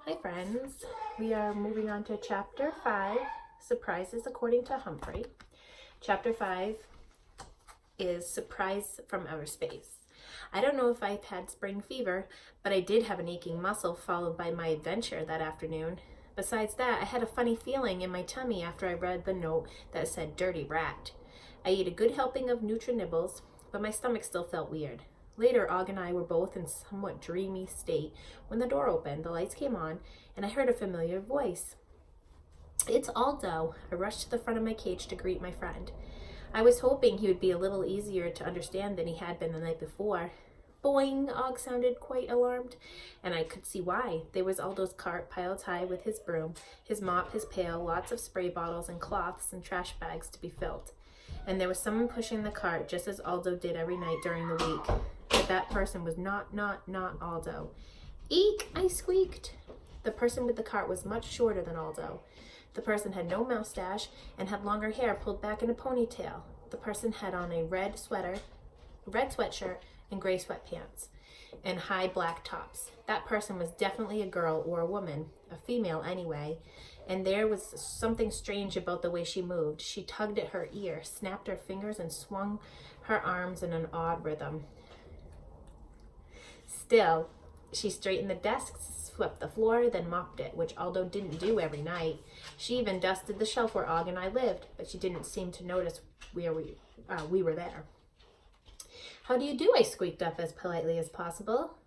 Hi friends, we are moving on to chapter 5, Surprises According to Humphrey. Chapter 5 is Surprise from Outer Space. I don't know if I've had spring fever, but I did have an aching muscle followed by my adventure that afternoon. Besides that, I had a funny feeling in my tummy after I read the note that said dirty rat. I ate a good helping of Nutri-Nibbles, but my stomach still felt weird. Later, Og and I were both in somewhat dreamy state when the door opened, the lights came on, and I heard a familiar voice. "It's Aldo." I rushed to the front of my cage to greet my friend. I was hoping he would be a little easier to understand than he had been the night before. Boing! Og sounded quite alarmed, and I could see why. There was Aldo's cart piled high with his broom, his mop, his pail, lots of spray bottles and cloths and trash bags to be filled. And there was someone pushing the cart just as Aldo did every night during the week. But that person was not Aldo. "Eek!" I squeaked. The person with the cart was much shorter than Aldo. The person had no mustache and had longer hair pulled back in a ponytail. The person had on a red sweatshirt, and gray sweatpants, and high black tops. That person was definitely a girl or a woman, a female anyway, and there was something strange about the way she moved. She tugged at her ear, snapped her fingers, and swung her arms in an odd rhythm. Still, she straightened the desks, swept the floor, then mopped it, which Aldo didn't do every night. She even dusted the shelf where Og and I lived, but she didn't seem to notice we were there. "How do you do?" I squeaked up as politely as possible.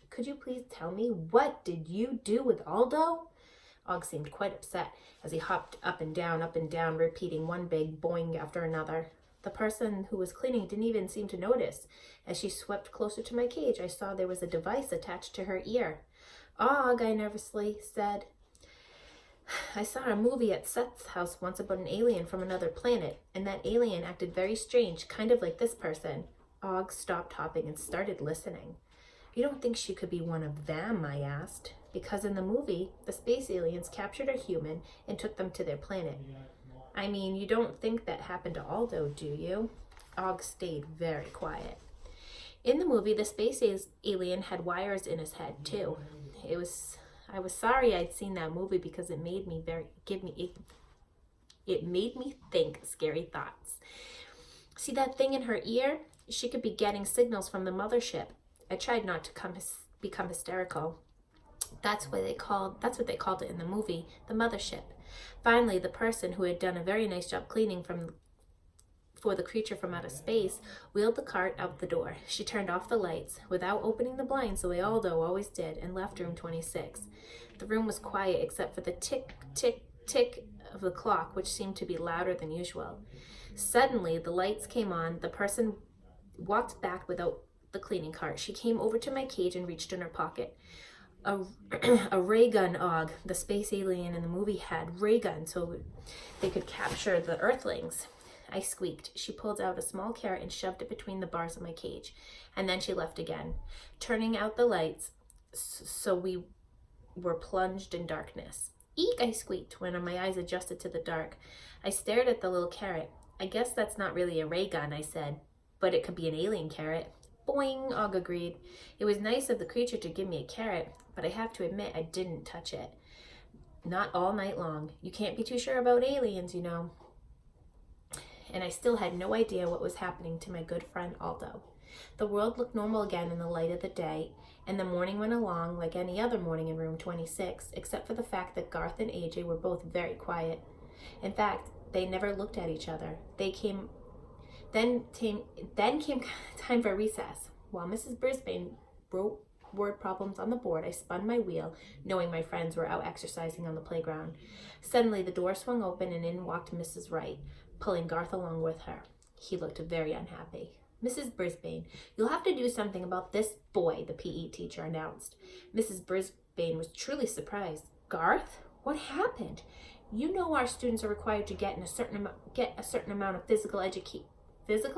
"Could you please tell me, what did you do with Aldo?" Og seemed quite upset as he hopped up and down, repeating one big boing after another. The person who was cleaning didn't even seem to notice. As she swept closer to my cage, I saw there was a device attached to her ear. "Og," I nervously said, "I saw a movie at Seth's house once about an alien from another planet, and that alien acted very strange, kind of like this person." Og stopped hopping and started listening. "You don't think she could be one of them?" I asked. "Because in the movie, the space aliens captured a human and took them to their planet." "I mean, you don't think that happened to Aldo, do you?" Og stayed very quiet. "In the movie, the space alien had wires in his head, too. I was sorry I'd seen that movie because it made me think scary thoughts. See that thing in her ear? She could be getting signals from the mothership." I tried not to become hysterical. That's what they called it in the movie, the mothership. Finally, the person who had done a very nice job cleaning for the creature from outer space wheeled the cart out the door. She turned off the lights without opening the blinds the way Aldo always did and left room 26. The room was quiet except for the tick, tick, tick of the clock, which seemed to be louder than usual. Suddenly, the lights came on. The person walked back without the cleaning cart. She came over to my cage and reached in her pocket. A ray gun, Og. The space alien in the movie had ray guns so they could capture the Earthlings. I squeaked. She pulled out a small carrot and shoved it between the bars of my cage, and then she left again, turning out the lights so we were plunged in darkness. "Eek!" I squeaked when my eyes adjusted to the dark. I stared at the little carrot. "I guess that's not really a ray gun," I said, "but it could be an alien carrot." "Boing!" Og agreed. It was nice of the creature to give me a carrot, but I have to admit I didn't touch it. Not all night long. You can't be too sure about aliens, you know. And I still had no idea what was happening to my good friend Aldo. The world looked normal again in the light of the day, and the morning went along like any other morning in room 26, except for the fact that Garth and AJ were both very quiet. In fact, they never looked at each other. Then came time for recess. While Mrs. Brisbane wrote word problems on the board, I spun my wheel, knowing my friends were out exercising on the playground. Suddenly, the door swung open and in walked Mrs. Wright, pulling Garth along with her. He looked very unhappy. "Mrs. Brisbane, you'll have to do something about this boy," the PE teacher announced. Mrs. Brisbane was truly surprised. "Garth, what happened? You know our students are required to get a certain amount of physical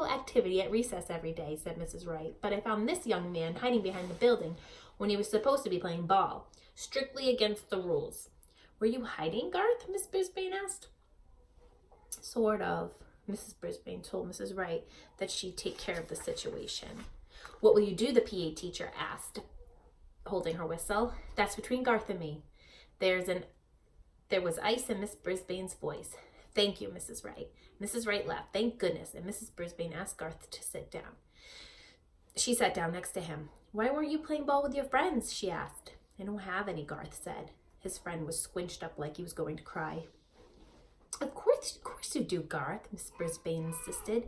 activity at recess every day," said Mrs. Wright. "But I found this young man hiding behind the building when he was supposed to be playing ball. Strictly against the rules." "Were you hiding, Garth?" Miss Brisbane asked. "Sort of." Mrs. Brisbane told Mrs. Wright that she'd take care of the situation. "What will you do?" the PA teacher asked, holding her whistle. "That's between Garth and me." There was ice in Miss Brisbane's voice. Thank you, Mrs. Wright. Mrs. Wright laughed. Thank goodness. And Mrs. Brisbane asked Garth to sit down. She sat down next to him. Why weren't you playing ball with your friends? She asked. I don't have any, Garth said. His friend was squinched up like he was going to cry. Of course you do, Garth, Miss Brisbane insisted.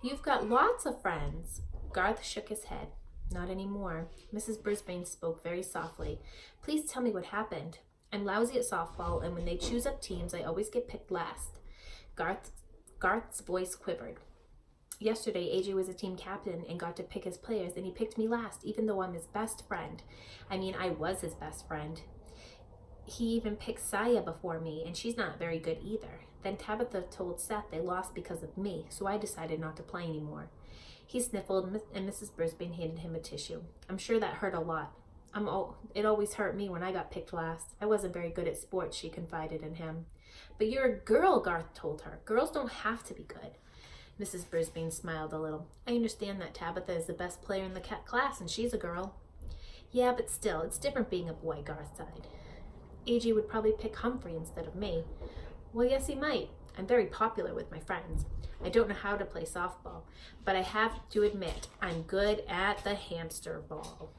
You've got lots of friends. Garth shook his head. Not anymore. Mrs. Brisbane spoke very softly. Please tell me what happened. I'm lousy at softball, and when they choose up teams, I always get picked last. Garth's voice quivered. Yesterday, AJ was a team captain and got to pick his players, and he picked me last, even though I'm his best friend. I mean, I was his best friend. He even picked Saya before me, and she's not very good either. Then Tabitha told Seth they lost because of me, so I decided not to play anymore. He sniffled, and Mrs. Brisbane handed him a tissue. I'm sure that hurt a lot. It always hurt me when I got picked last. I wasn't very good at sports, she confided in him. But you're a girl, Garth told her. Girls don't have to be good. Mrs. Brisbane smiled a little. I understand that Tabitha is the best player in the class, and she's a girl. Yeah, but still, it's different being a boy, Garth sighed. AJ would probably pick Humphrey instead of me. Well, yes, he might. I'm very popular with my friends. I don't know how to play softball, but I have to admit I'm good at the hamster ball.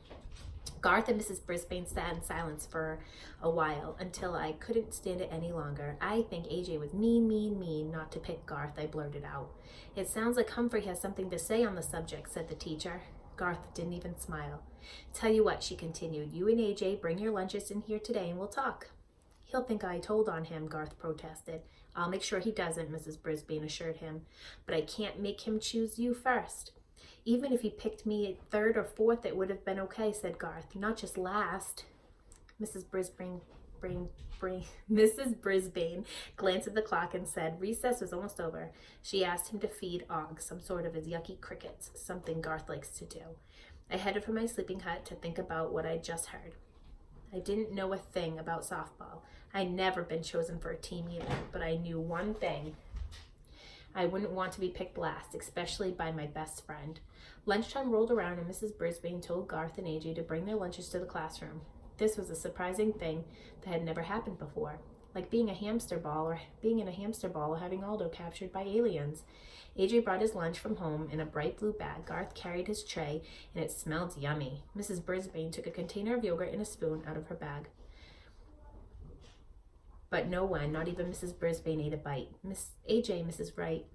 Garth and Mrs. Brisbane sat in silence for a while until I couldn't stand it any longer. I think AJ was mean not to pick Garth, I blurted out. It sounds like Humphrey has something to say on the subject, said the teacher. Garth didn't even smile. Tell you what, she continued, you and AJ bring your lunches in here today and we'll talk. He'll think I told on him, Garth protested. I'll make sure he doesn't, Mrs. Brisbane assured him. But I can't make him choose you first. Even if he picked me at third or fourth, it would have been okay, said Garth. Not just last. Mrs. Brisbane glanced at the clock and said recess was almost over. She asked him to feed Og, some sort of his yucky crickets, something Garth likes to do. I headed for my sleeping hut to think about what I'd just heard. I didn't know a thing about softball. I'd never been chosen for a team either, but I knew one thing. I wouldn't want to be picked last, especially by my best friend. Lunchtime rolled around and Mrs. Brisbane told Garth and AJ to bring their lunches to the classroom. This was a surprising thing that had never happened before, like being in a hamster ball or having Aldo captured by aliens. AJ brought his lunch from home in a bright blue bag. Garth carried his tray, and it smelled yummy. Mrs. Brisbane took a container of yogurt and a spoon out of her bag. But no one, not even Mrs. Brisbane, ate a bite. Mrs. Wright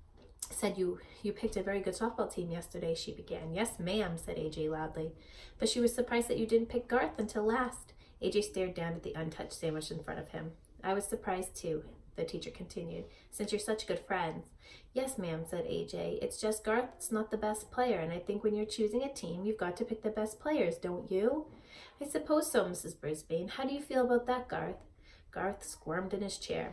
said you picked a very good softball team yesterday, she began. Yes, ma'am, said AJ loudly. But she was surprised that you didn't pick Garth until last. AJ stared down at the untouched sandwich in front of him. I was surprised too, the teacher continued, since you're such good friends. Yes, ma'am, said AJ. It's just Garth's not the best player, and I think when you're choosing a team, you've got to pick the best players, don't you? I suppose so, Mrs. Brisbane. How do you feel about that, Garth? Garth squirmed in his chair.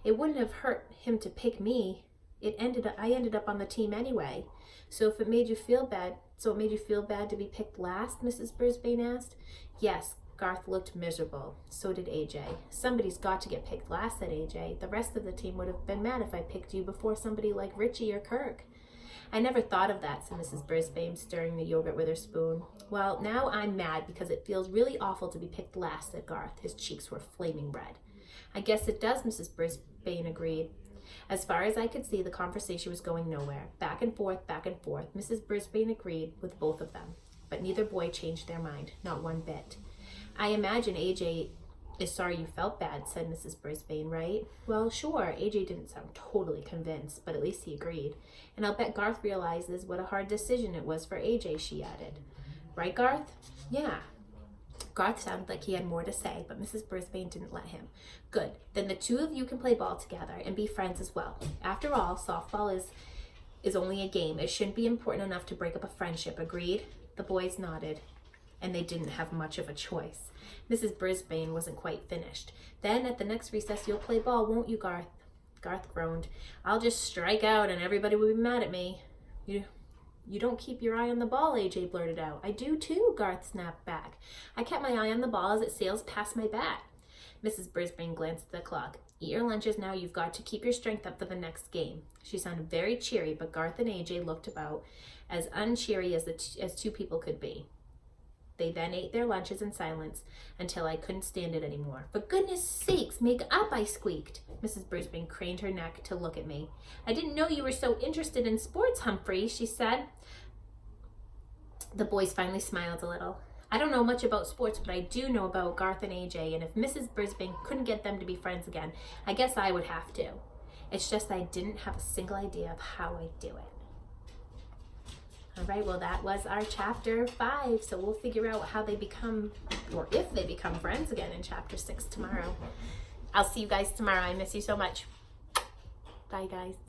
It wouldn't have hurt him to pick me. I ended up on the team anyway. So it made you feel bad to be picked last, Mrs. Brisbane asked. Yes, Garth looked miserable. So did AJ. Somebody's got to get picked last, said AJ. The rest of the team would have been mad if I picked you before somebody like Richie or Kirk. I never thought of that, said Mrs. Brisbane, stirring the yogurt with her spoon. Well, now I'm mad because it feels really awful to be picked last, said Garth. His cheeks were flaming red. I guess it does, Mrs. Brisbane agreed. As far as I could see, the conversation was going nowhere. Back and forth, Mrs. Brisbane agreed with both of them. But neither boy changed their mind, not one bit. I imagine AJ is sorry you felt bad, said Mrs. Brisbane, right? Well, sure. AJ didn't sound totally convinced, but at least he agreed. And I'll bet Garth realizes what a hard decision it was for AJ, she added. Right, Garth? Yeah. Garth sounded like he had more to say, but Mrs. Brisbane didn't let him. Good. Then the two of you can play ball together and be friends as well. After all, softball is only a game. It shouldn't be important enough to break up a friendship. Agreed? The boys nodded, and they didn't have much of a choice. Mrs. Brisbane wasn't quite finished. Then at the next recess you'll play ball, won't you, Garth? Garth groaned. I'll just strike out and everybody will be mad at me. You don't keep your eye on the ball, AJ blurted out. I do too, Garth snapped back. I kept my eye on the ball as it sails past my bat. Mrs. Brisbane glanced at the clock. Eat your lunches now. You've got to keep your strength up for the next game. She sounded very cheery, but Garth and AJ looked about as uncheery as two people could be. They then ate their lunches in silence until I couldn't stand it anymore. For goodness sakes, make up, I squeaked. Mrs. Brisbane craned her neck to look at me. I didn't know you were so interested in sports, Humphrey, she said. The boys finally smiled a little. I don't know much about sports, but I do know about Garth and AJ, and if Mrs. Brisbane couldn't get them to be friends again, I guess I would have to. It's just I didn't have a single idea of how I'd do it. All right, well, that was our chapter 5, so we'll figure out how they become, or if they become friends again in chapter 6 tomorrow. I'll see you guys tomorrow. I miss you so much. Bye, guys.